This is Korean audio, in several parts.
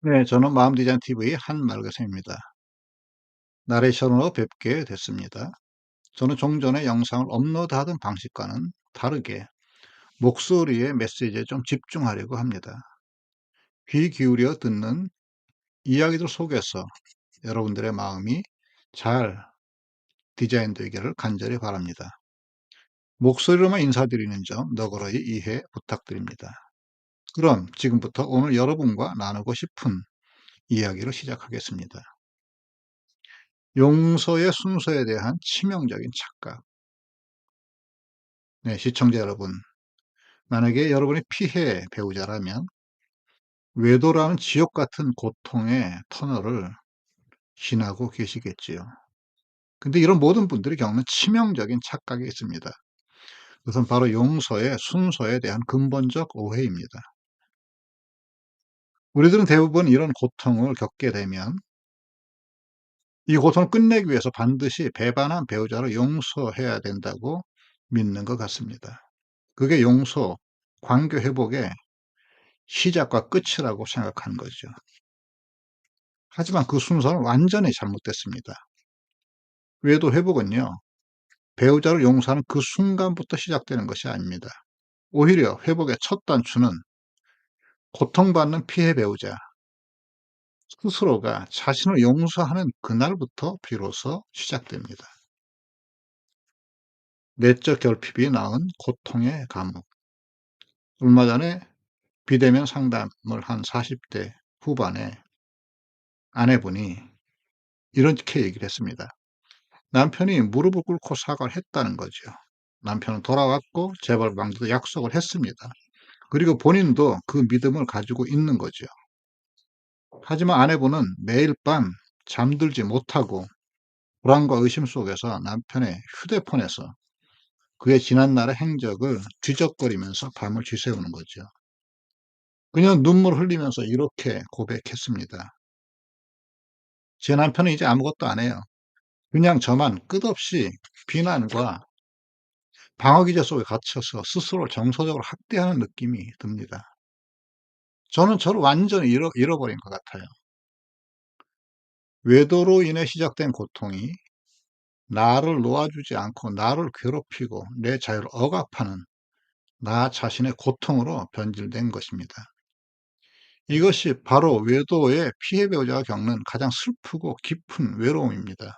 네, 저는 마음디자인TV의 한말교생입니다. 나레이션으로 뵙게 됐습니다. 저는 좀 전에 영상을 업로드하던 방식과는 다르게 목소리의 메시지에 좀 집중하려고 합니다. 귀 기울여 듣는 이야기들 속에서 여러분들의 마음이 잘 디자인되기를 간절히 바랍니다. 목소리로만 인사드리는 점 너그러이 이해 부탁드립니다. 그럼 지금부터 오늘 여러분과 나누고 싶은 이야기를 시작하겠습니다. 용서의 순서에 대한 치명적인 착각. 네, 시청자 여러분. 만약에 여러분이 피해 배우자라면 외도라는 지옥 같은 고통의 터널을 지나고 계시겠지요. 근데 이런 모든 분들이 겪는 치명적인 착각이 있습니다. 그것은 바로 용서의 순서에 대한 근본적 오해입니다. 우리들은 대부분 이런 고통을 겪게 되면 이 고통을 끝내기 위해서 반드시 배반한 배우자를 용서해야 된다고 믿는 것 같습니다. 그게 용서, 관계 회복의 시작과 끝이라고 생각하는 거죠. 하지만 그 순서는 완전히 잘못됐습니다. 외도 회복은요, 배우자를 용서하는 그 순간부터 시작되는 것이 아닙니다. 오히려 회복의 첫 단추는 고통받는 피해 배우자 스스로가 자신을 용서하는 그날부터 비로소 시작됩니다. 내적 결핍이 낳은 고통의 감옥. 얼마 전에 비대면 상담을 한 40대 후반의 아내분이 이렇게 얘기를 했습니다. 남편이 무릎을 꿇고 사과를 했다는 거죠. 남편은 돌아왔고 재벌 왕도 약속을 했습니다. 그리고 본인도 그 믿음을 가지고 있는 거죠. 하지만 아내분은 매일 밤 잠들지 못하고 불안과 의심 속에서 남편의 휴대폰에서 그의 지난날의 행적을 뒤적거리면서 밤을 지새우는 거죠. 그녀는 눈물을 흘리면서 이렇게 고백했습니다. 제 남편은 이제 아무것도 안 해요. 그냥 저만 끝없이 비난과 방어기제 속에 갇혀서 스스로를 정서적으로 학대하는 느낌이 듭니다. 저는 저를 완전히 잃어버린 것 같아요. 외도로 인해 시작된 고통이 나를 놓아주지 않고 나를 괴롭히고 내 자유를 억압하는 나 자신의 고통으로 변질된 것입니다. 이것이 바로 외도의 피해 배우자가 겪는 가장 슬프고 깊은 외로움입니다.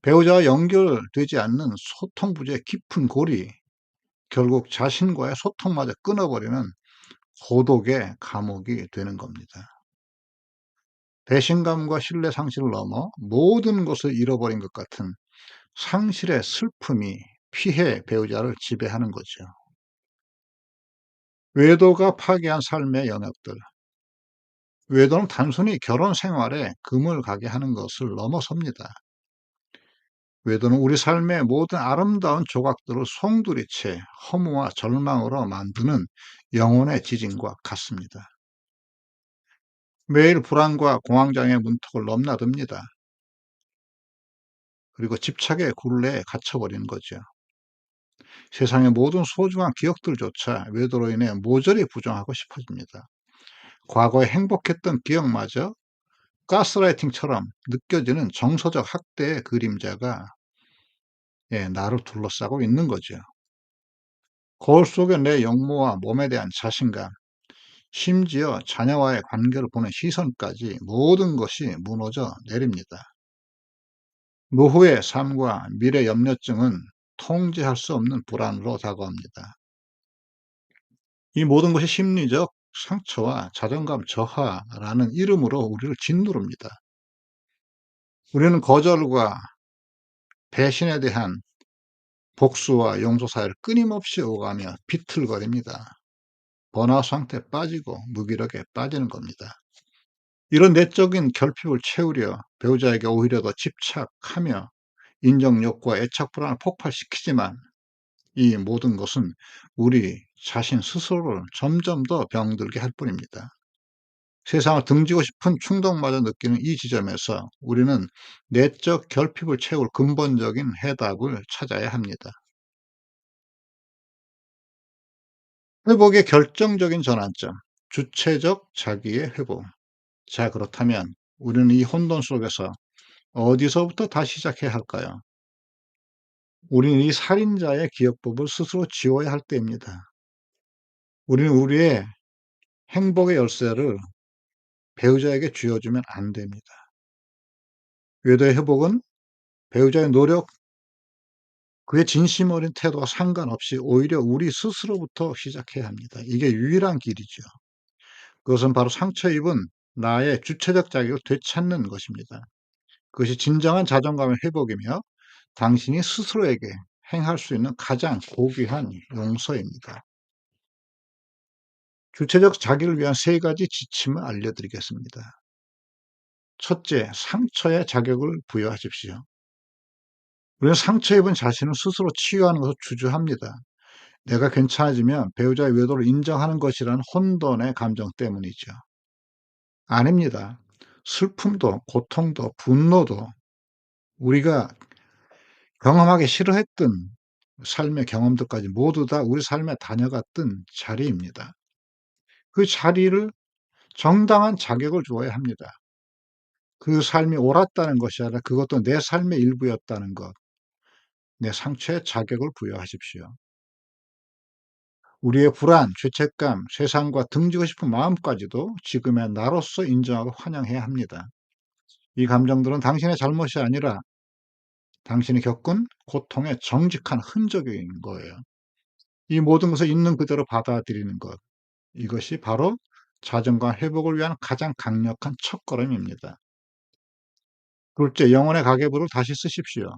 배우자와 연결되지 않는 소통 부재의 깊은 골이 결국 자신과의 소통마저 끊어버리는 고독의 감옥이 되는 겁니다. 배신감과 신뢰 상실을 넘어 모든 것을 잃어버린 것 같은 상실의 슬픔이 피해 배우자를 지배하는 거죠. 외도가 파괴한 삶의 영역들. 외도는 단순히 결혼 생활에 금을 가게 하는 것을 넘어섭니다. 외도는 우리 삶의 모든 아름다운 조각들을 송두리째 허무와 절망으로 만드는 영혼의 지진과 같습니다. 매일 불안과 공황장애 문턱을 넘나듭니다. 그리고 집착의 굴레에 갇혀버리는 거죠. 세상의 모든 소중한 기억들조차 외도로 인해 모조리 부정하고 싶어집니다. 과거에 행복했던 기억마저 가스라이팅처럼 느껴지는 정서적 학대의 그림자가 나를 둘러싸고 있는 거죠. 거울 속에 내 영모와 몸에 대한 자신감, 심지어 자녀와의 관계를 보는 시선까지 모든 것이 무너져 내립니다. 노후의 삶과 미래 염려증은 통제할 수 없는 불안으로 다가옵니다. 이 모든 것이 심리적 상처와 자존감 저하라는 이름으로 우리를 짓누릅니다. 우리는 거절과 배신에 대한 복수와 용서 사이를 끊임없이 오가며 비틀거립니다. 번아웃 상태에 빠지고 무기력에 빠지는 겁니다. 이런 내적인 결핍을 채우려 배우자에게 오히려 더 집착하며 인정욕구와 애착 불안을 폭발시키지만 이 모든 것은 우리 자신 스스로를 점점 더 병들게 할 뿐입니다. 세상을 등지고 싶은 충동마저 느끼는 이 지점에서 우리는 내적 결핍을 채울 근본적인 해답을 찾아야 합니다. 회복의 결정적인 전환점. 주체적 자기의 회복. 자, 그렇다면 우리는 이 혼돈 속에서 어디서부터 다시 시작해야 할까요? 우리는 이 살인자의 기억법을 스스로 지워야 할 때입니다. 우리는 우리의 행복의 열쇠를 배우자에게 쥐어주면 안 됩니다. 외도의 회복은 배우자의 노력, 그의 진심 어린 태도와 상관없이 오히려 우리 스스로부터 시작해야 합니다. 이게 유일한 길이죠. 그것은 바로 상처 입은 나의 주체적 자격을 되찾는 것입니다. 그것이 진정한 자존감의 회복이며 당신이 스스로에게 행할 수 있는 가장 고귀한 용서입니다. 주체적 자기를 위한 세 가지 지침을 알려드리겠습니다. 첫째, 상처에 자격을 부여하십시오. 우리는 상처 입은 자신을 스스로 치유하는 것을 주저합니다. 내가 괜찮아지면 배우자의 외도를 인정하는 것이라는 혼돈의 감정 때문이죠. 아닙니다. 슬픔도 고통도 분노도 우리가 경험하기 싫어했던 삶의 경험들까지 모두 다 우리 삶에 다녀갔던 자리입니다. 그 자리를 정당한 자격을 주어야 합니다. 그 삶이 옳았다는 것이 아니라 그것도 내 삶의 일부였다는 것, 내 상처에 자격을 부여하십시오. 우리의 불안, 죄책감, 세상과 등지고 싶은 마음까지도 지금의 나로서 인정하고 환영해야 합니다. 이 감정들은 당신의 잘못이 아니라 당신이 겪은 고통의 정직한 흔적인 거예요. 이 모든 것을 있는 그대로 받아들이는 것, 이것이 바로 자존감 회복을 위한 가장 강력한 첫걸음입니다. 둘째, 영혼의 가계부를 다시 쓰십시오.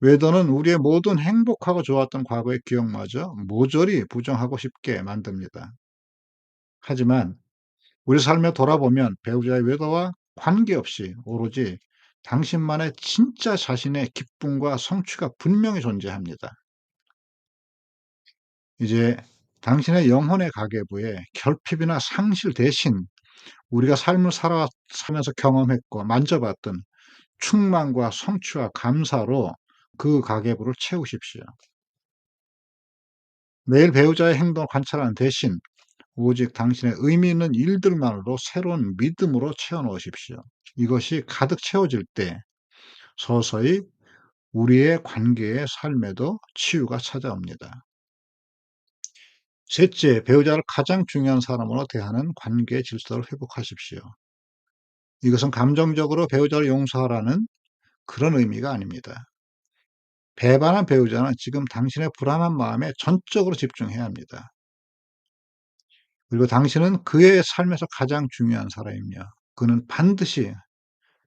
외도는 우리의 모든 행복하고 좋았던 과거의 기억마저 모조리 부정하고 싶게 만듭니다. 하지만 우리 삶에 돌아보면 배우자의 외도와 관계없이 오로지 당신만의 진짜 자신의 기쁨과 성취가 분명히 존재합니다. 이제 당신의 영혼의 가계부에 결핍이나 상실 대신 우리가 삶을 살면서 경험했고 만져봤던 충만과 성취와 감사로 그 가계부를 채우십시오. 매일 배우자의 행동을 관찰하는 대신 오직 당신의 의미 있는 일들만으로 새로운 믿음으로 채워 넣으십시오. 이것이 가득 채워질 때 서서히 우리의 관계의 삶에도 치유가 찾아옵니다. 셋째, 배우자를 가장 중요한 사람으로 대하는 관계 질서를 회복하십시오. 이것은 감정적으로 배우자를 용서하라는 그런 의미가 아닙니다. 배반한 배우자는 지금 당신의 불안한 마음에 전적으로 집중해야 합니다. 그리고 당신은 그의 삶에서 가장 중요한 사람이며 그는 반드시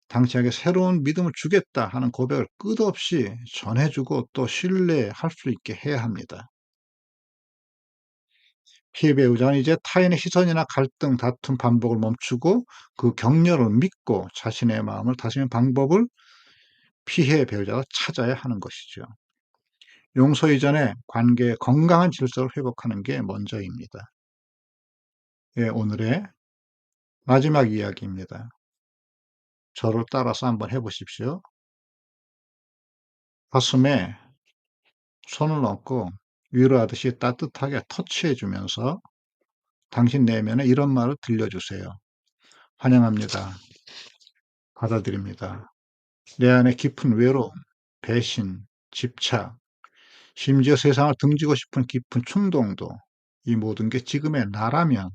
당신에게 새로운 믿음을 주겠다 하는 고백을 끝없이 전해주고 또 신뢰할 수 있게 해야 합니다. 피해 배우자는 이제 타인의 시선이나 갈등, 다툼 반복을 멈추고 그 격려를 믿고 자신의 마음을 다스리는 방법을 피해 배우자가 찾아야 하는 것이죠. 용서 이전에 관계의 건강한 질서를 회복하는 게 먼저입니다. 예, 오늘의 마지막 이야기입니다. 저를 따라서 한번 해 보십시오. 가슴에 손을 얹고 위로하듯이 따뜻하게 터치해 주면서 당신 내면에 이런 말을 들려주세요. 환영합니다. 받아들입니다. 내 안에 깊은 외로움, 배신, 집착, 심지어 세상을 등지고 싶은 깊은 충동도 이 모든 게 지금의 나라면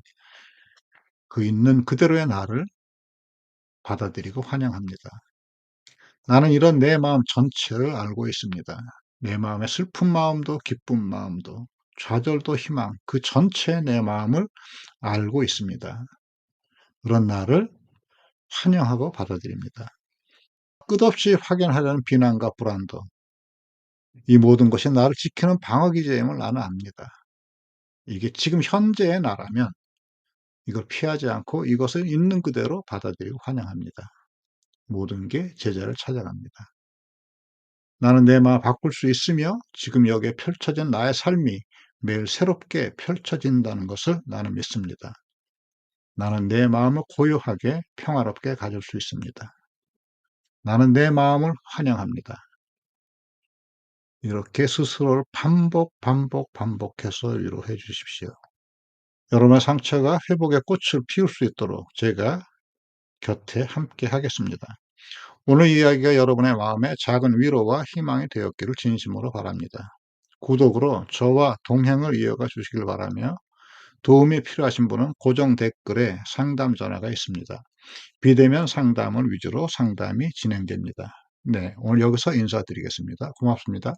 그 있는 그대로의 나를 받아들이고 환영합니다. 나는 이런 내 마음 전체를 알고 있습니다. 내 마음의 슬픈 마음도 기쁜 마음도 좌절도 희망 그 전체의 내 마음을 알고 있습니다. 그런 나를 환영하고 받아들입니다. 끝없이 확인하려는 비난과 불안도 이 모든 것이 나를 지키는 방어 기제임을 나는 압니다. 이게 지금 현재의 나라면 이걸 피하지 않고 이것을 있는 그대로 받아들이고 환영합니다. 모든 게 제자를 찾아갑니다. 나는 내 마음을 바꿀 수 있으며 지금 여기에 펼쳐진 나의 삶이 매일 새롭게 펼쳐진다는 것을 나는 믿습니다. 나는 내 마음을 고요하게 평화롭게 가질 수 있습니다. 나는 내 마음을 환영합니다. 이렇게 스스로를 반복해서 위로해 주십시오. 여러분의 상처가 회복의 꽃을 피울 수 있도록 제가 곁에 함께 하겠습니다. 오늘 이야기가 여러분의 마음에 작은 위로와 희망이 되었기를 진심으로 바랍니다. 구독으로 저와 동행을 이어가 주시길 바라며 도움이 필요하신 분은 고정 댓글에 상담 전화가 있습니다. 비대면 상담을 위주로 상담이 진행됩니다. 네, 오늘 여기서 인사드리겠습니다. 고맙습니다.